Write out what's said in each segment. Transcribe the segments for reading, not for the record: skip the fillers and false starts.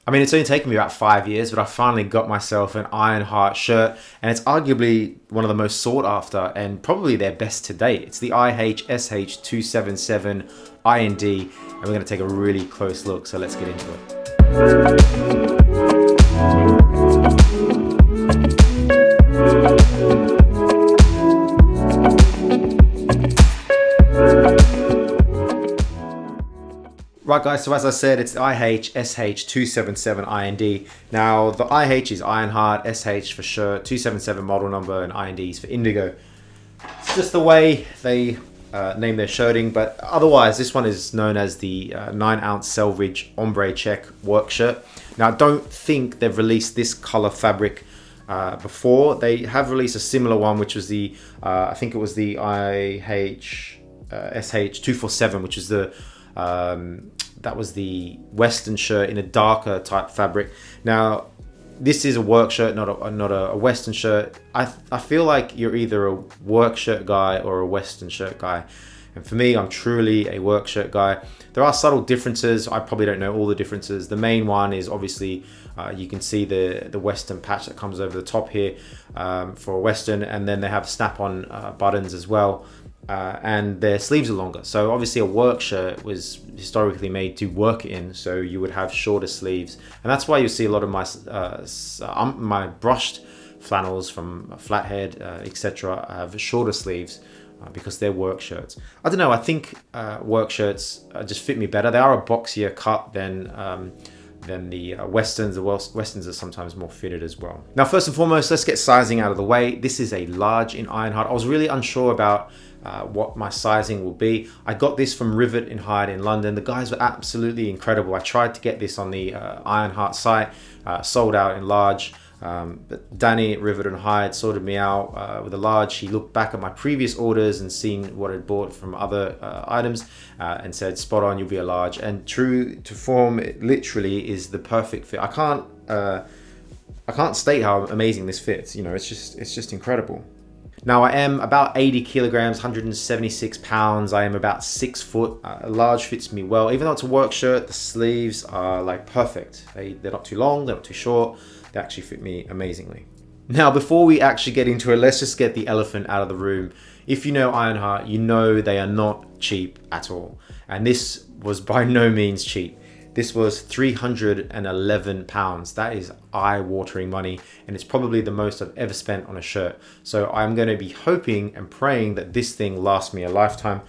I mean, it's only taken me about 5 years, but I finally got myself an Ironheart shirt, and it's arguably one of the most sought after and probably their best to date. It's the IHSH277 IND, and we're going to take a really close look, so let's get into it. Right guys, so as I said, it's the IHSH277 IND. Now the IH is Ironheart, SH for shirt, 277 model number, and IND is for Indigo. It's just the way they name their shirting, but otherwise this one is known as the 9-ounce Selvedge Ombré check work shirt. Now I don't think they've released this color fabric before. They have released a similar one, which was the, I think it was the IHSH247, which is the that was the Western shirt in a darker type fabric. Now, this is a work shirt, not a Western shirt. I feel like you're either a work shirt guy or a Western shirt guy. And for me, I'm truly a work shirt guy. There are subtle differences. I probably don't know all the differences. The main one is obviously, you can see the Western patch that comes over the top here for a Western, and then they have snap-on buttons as well. And their sleeves are longer. So obviously a work shirt was historically made to work in, so you would have shorter sleeves. And that's why you see a lot of my brushed flannels from Flathead, etc. have shorter sleeves because they're work shirts. I don't know, I think work shirts just fit me better. They are a boxier cut than the Westerns. The Westerns are sometimes more fitted as well. Now, first and foremost, let's get sizing out of the way. This is a large in Ironheart. I was really unsure about what my sizing will be. I got this from Rivet and Hide in London. The guys were absolutely incredible. I tried to get this on the Ironheart site, sold out in large. But Danny at Rivet and Hide sorted me out with a large. He looked back at my previous orders and seen what I'd bought from other items and said, spot on, you'll be a large. And true to form, it literally is the perfect fit. I can't state how amazing this fits. You know, it's just incredible. Now I am about 80 kilograms, 176 pounds. I am about 6 foot. A large fits me well. Even though it's a work shirt, the sleeves are like perfect. They're not too long, they're not too short. They actually fit me amazingly. Now, before we actually get into it, let's just get the elephant out of the room. If you know Ironheart, you know they are not cheap at all. And this was by no means cheap. This was £311. That is eye-watering money, and it's probably the most I've ever spent on a shirt. So I'm going to be hoping and praying that this thing lasts me a lifetime.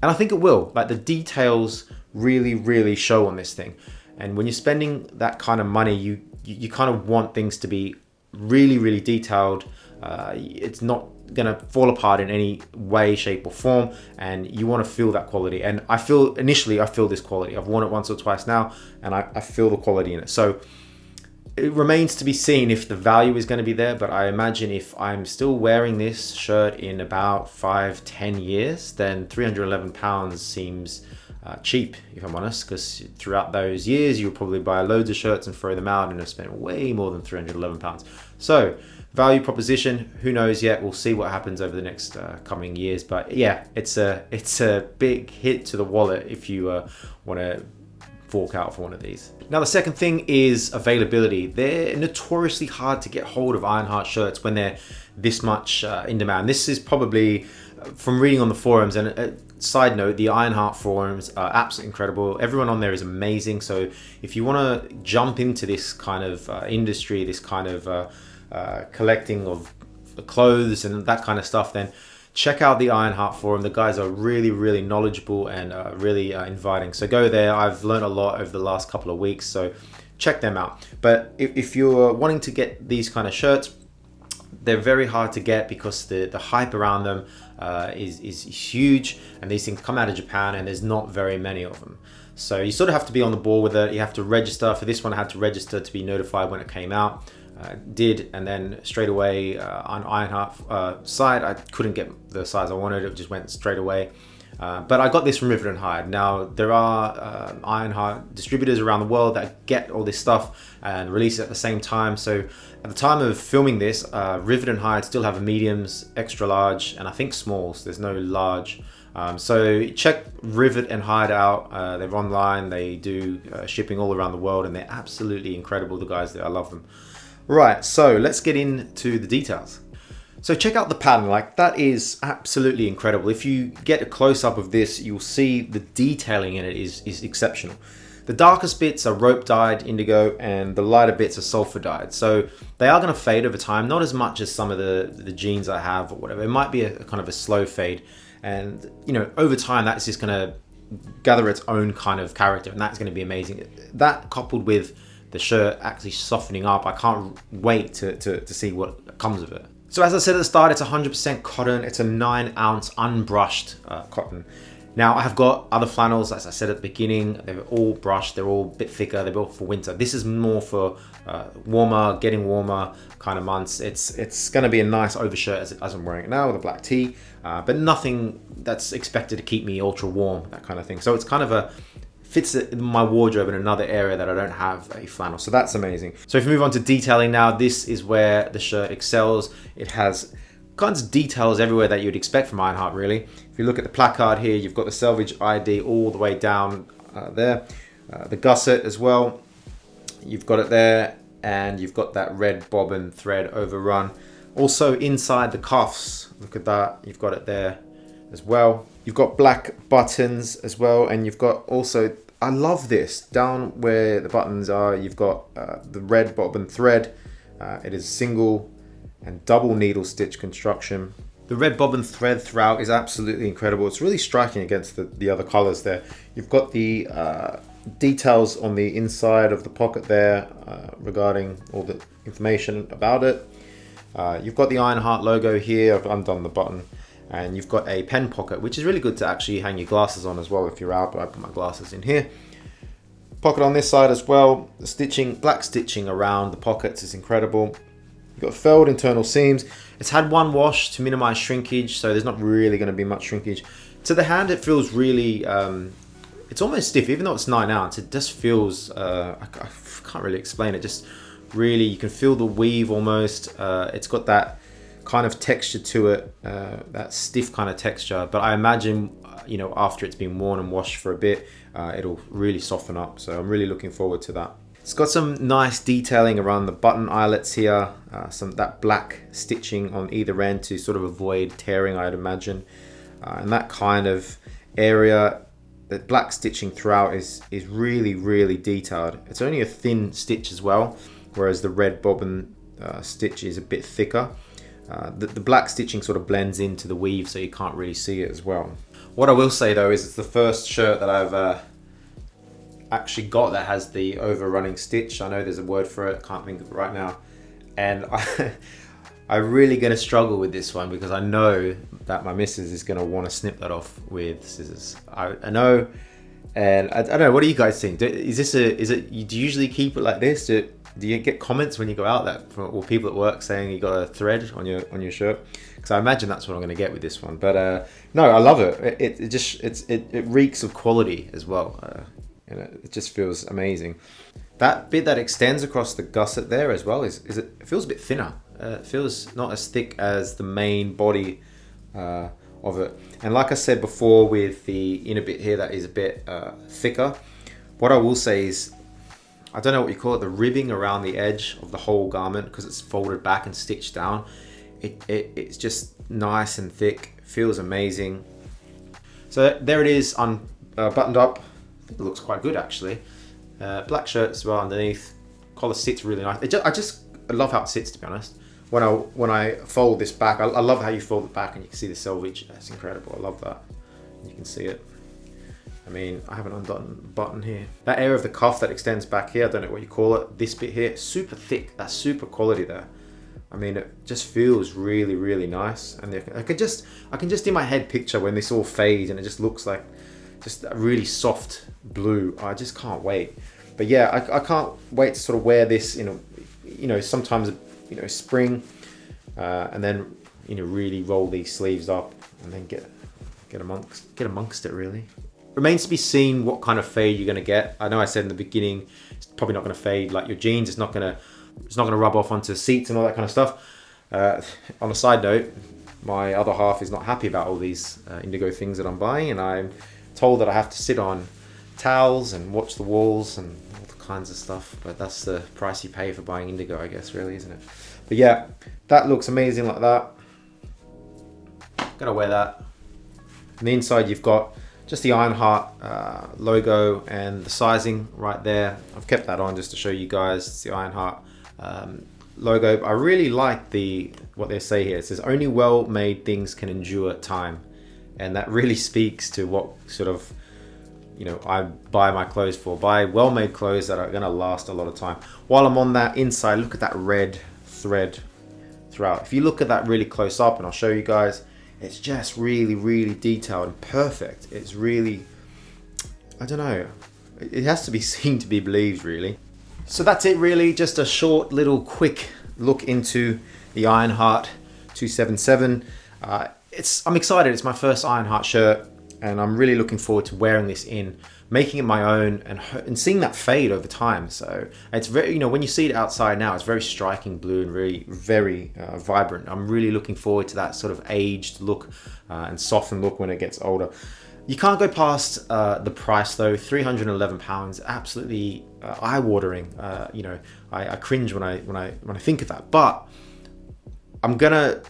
And I think it will. Like, the details really, really show on this thing. And when you're spending that kind of money, you kind of want things to be really, really detailed. It's not gonna fall apart in any way, shape or form, and you want to feel that quality. And I feel this quality. I've worn it once or twice now, and I feel the quality in it. So it remains to be seen if the value is going to be there, but I imagine if I'm still wearing this shirt in about 5-10 years, then £311 seems cheap, if I'm honest, because throughout those years you'll probably buy loads of shirts and throw them out and have spent way more than £311. So value proposition, who knows yet? We'll see what happens over the next coming years. But yeah, it's a big hit to the wallet if you want to fork out for one of these. Now, the second thing is availability. They're notoriously hard to get hold of Ironheart shirts when they're this much in demand. This is probably from reading on the forums, and side note, the Ironheart forums are absolutely incredible. Everyone on there is amazing. So if you want to jump into this kind of industry, this kind of collecting of clothes and that kind of stuff, then check out the Ironheart forum. The guys are really, really knowledgeable and really inviting. So go there. I've learned a lot over the last couple of weeks, so check them out. But if you're wanting to get these kind of shirts, they're very hard to get because the hype around them is huge, and these things come out of Japan and there's not very many of them. So you sort of have to be on the ball with it. You have to register. For this one, I had to register to be notified when it came out. Did, and then straight away on Ironheart site, I couldn't get the size I wanted. It just went straight away. But I got this from Rivet and Hide. Now, there are Ironheart distributors around the world that get all this stuff and release it at the same time. So at the time of filming this, Rivet and Hide still have mediums, extra large, and I think smalls. There's no large So check Rivet and Hideout. They're online. They do shipping all around the world, and they're absolutely incredible, the guys there. I love them. Right, so let's get into the details. So check out the pattern. Like, that is absolutely incredible. If you get a close-up of this, you'll see the detailing in it is exceptional. The darkest bits are rope dyed indigo, and the lighter bits are sulphur dyed. So they are going to fade over time, not as much as some of the jeans I have or whatever. It might be a kind of a slow fade, and you know, over time that's just going to gather its own kind of character, and that's going to be amazing. That coupled with the shirt actually softening up, I can't wait to see what comes of it. So as I said at the start, it's 100% cotton. It's a 9-ounce unbrushed cotton. Now I have got other flannels, as I said at the beginning. They're all brushed, they're all a bit thicker, they're built for winter. This is more for getting warmer kind of months. It's going to be a nice overshirt as I'm wearing it now with a black tee, but nothing that's expected to keep me ultra warm, that kind of thing. So it's kind of fits in my wardrobe in another area that I don't have a flannel. So that's amazing. So if we move on to detailing now, this is where the shirt excels. It has kinds of details everywhere that you'd expect from Ironheart, really. If you look at the placard here, you've got the Selvedge ID all the way down there. The gusset as well, you've got it there, and you've got that red bobbin thread overrun. Also inside the cuffs, look at that, you've got it there as well. You've got black buttons as well, and you've got also, I love this, down where the buttons are, you've got the red bobbin thread. It is single and double needle stitch construction. The red bobbin thread throughout is absolutely incredible. It's really striking against the other colors there. You've got the details on the inside of the pocket there regarding all the information about it. You've got the Ironheart logo here. I've undone the button. And you've got a pen pocket, which is really good to actually hang your glasses on as well if you're out, but I put my glasses in here. Pocket on this side as well. The stitching, black stitching around the pockets is incredible. You've got felled internal seams. It's had one wash to minimize shrinkage, so there's not really going to be much shrinkage. To the hand, it feels really, it's almost stiff, even though it's 9 ounce. It just feels, I can't really explain it. Just really, you can feel the weave almost. It's got that kind of texture to it, that stiff kind of texture. But I imagine, you know, after it's been worn and washed for a bit, it'll really soften up. So I'm really looking forward to that. It's got some nice detailing around the button eyelets here, that black stitching on either end to sort of avoid tearing, I'd imagine. And that kind of area, the black stitching throughout is really, really detailed. It's only a thin stitch as well, whereas the red bobbin stitch is a bit thicker. The black stitching sort of blends into the weave, so you can't really see it as well. What I will say though is it's the first shirt that I've actually got that has the overrunning stitch. I know there's a word for it, can't think of it right now. And I'm really going to struggle with this one because I know that my missus is going to want to snip that off with scissors. I know, and I don't know, what do you guys think? Do you usually keep it like this? Do you get comments when you go out or people at work saying you got a thread on your shirt? Because I imagine that's what I'm going to get with this one. But no, I love it. It reeks of quality as well. And it just feels amazing. That bit that extends across the gusset there as well it feels a bit thinner. It feels not as thick as the main body of it. And like I said before, with the inner bit here that is a bit thicker. What I will say is, I don't know what you call it, the ribbing around the edge of the whole garment, because it's folded back and stitched down. It's just nice and thick. Feels amazing. So there it is, buttoned up. It looks quite good actually. Black shirt as well underneath. Collar sits really nice. I love how it sits, to be honest. When I fold this back, I love how you fold it back and you can see the selvage. That's incredible. I love that. You can see it. I mean, I haven't undone the button here. That area of the cuff that extends back here, I don't know what you call it. This bit here, super thick. That's super quality there. I mean, it just feels really, really nice. And I can just in my head picture when this all fades and it just looks like just a really soft blue. I just can't wait. But yeah, I can't wait to sort of wear this sometimes spring, and then really roll these sleeves up and then get amongst it really. Remains to be seen what kind of fade you're going to get. I know I said in the beginning it's probably not going to fade like your jeans. It's not going to rub off onto seats and all that kind of stuff. On a side note, my other half is not happy about all these indigo things that I'm buying, and I'm told that I have to sit on towels and watch the walls and all the kinds of stuff. But that's the price you pay for buying indigo, I guess, really, isn't it? But yeah, that looks amazing like that. Gonna wear that. On the inside, you've got just the Ironheart logo and the sizing right there. I've kept that on just to show you guys. It's the Ironheart logo. I really like what they say here. It says only well-made things can endure time, and that really speaks to what sort of, you know, I buy my clothes for. Buy well-made clothes that are gonna last a lot of time. While I'm on that inside, look at that red thread throughout. If you look at that really close up, and I'll show you guys, it's just really, really detailed and perfect. It's really, I don't know, it has to be seen to be believed, really. So that's it, really. Just a short little quick look into the Ironheart 277. I'm excited. It's my first Ironheart shirt, and I'm really looking forward to wearing this in, making it my own, and seeing that fade over time. So it's very, you know, when you see it outside now, it's very striking blue and really very vibrant. I'm really looking forward to that sort of aged look and softened look when it gets older. You can't go past the price though. £311, absolutely eye-watering. You know, I cringe when I think of that. But I'm gonna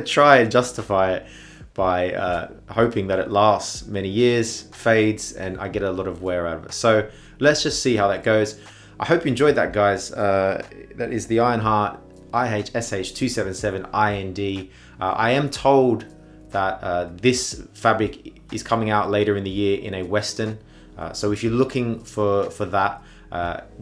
try and justify it by hoping that it lasts many years, fades, and I get a lot of wear out of it. So let's just see how that goes. I hope you enjoyed that, guys. That is the Ironheart IHSH 277 IND. I am told that this fabric is coming out later in the year in a Western. So if you're looking for that,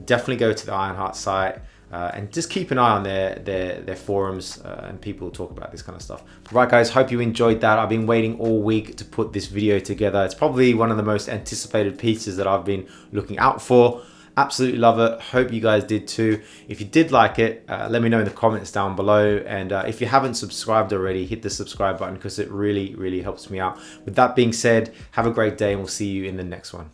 definitely go to the Ironheart site. And just keep an eye on their forums, and people talk about this kind of stuff. Right, guys, hope you enjoyed that. I've been waiting all week to put this video together. It's probably one of the most anticipated pieces that I've been looking out for. Absolutely love it. Hope you guys did too. If you did like it, let me know in the comments down below. And if you haven't subscribed already, hit the subscribe button, because it really, really helps me out. With that being said, have a great day, and we'll see you in the next one.